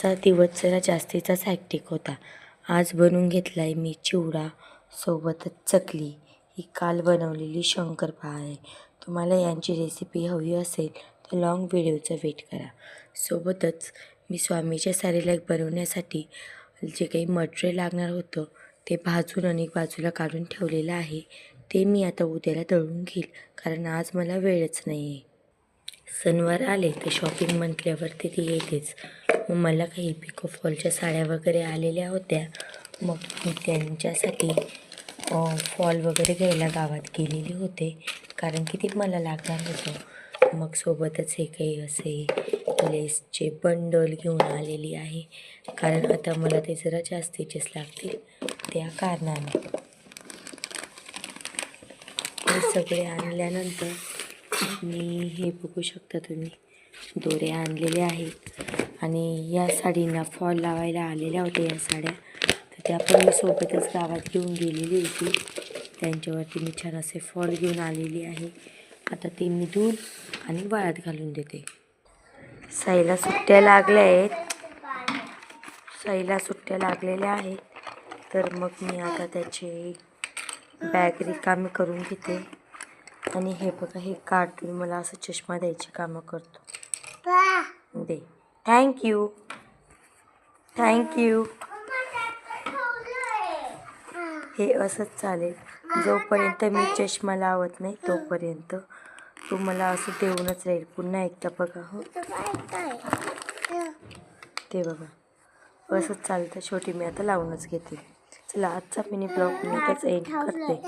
आजचा दिवस जरा जास्तीचाच हॅक्टिक होता. आज बनवून घेतला आहे मी चिवडा, सोबतच चकली. ही काल बनवलेली शंकरपाळी आहे. तुम्हाला यांची रेसिपी हवी असेल तर लॉंग व्हिडिओचा वेट करा. सोबतच मी स्वामीच्या सारीला बनवण्यासाठी जे काही मटेरियल लागणार होतं ते भाजून आणि बाजूला काढून ठेवलेलं आहे. ते मी आता उद्याला दळून घेईल, कारण आज मला वेळच नाही आहे. सणवार आले तर शॉपिंग म्हटल्यावरती ती येतेच. मग मला काही पिको फॉलच्या साड्या वगैरे आलेल्या होत्या. मग मी त्यांच्यासाठी फॉल वगैरे घ्यायला गावात गेलेले होते, कारण की ते मला लागणार होतं. मग सोबतच हे काही असे लेसचे बंडल घेऊन आलेली आहे, कारण आता मला ते जरा जास्तीचेच लागतील त्या कारणाने. हे सगळे आणल्यानंतर मी हे बघू शकता तुम्ही, दोरे आणलेले आहेत आणि या साडींना फॉल लावायला आलेल्या होत्या या साड्या. तर त्या पण मी सोबतच गावात घेऊन गेलेली होती. त्यांच्यावरती मी छान असे फॉल घेऊन आलेली आहे. आता ते मी धुवून आणि वाळत घालून देते. साईला सुट्ट्या लागल्या आहेत. साईला सुट्ट्या लागलेल्या आहेत, तर मग मी आता त्याची बॅग रिकामी करून घेते. आणि हे बघा, हे कार्टून मला असं चष्मा द्यायची कामं करतो. दे, थँक्यू थँक्यू. हे असंच चालेल. जोपर्यंत मी चष्मा लावत नाही तोपर्यंत तू मला असं देऊनच राहील. पुन्हा एकदा बघा. हो, ते बघा, असंच चालतं. शेवटी मी आता लावूनच घेते. चला, आजचा मिनी ब्लॉग मी इथेच एंड करते.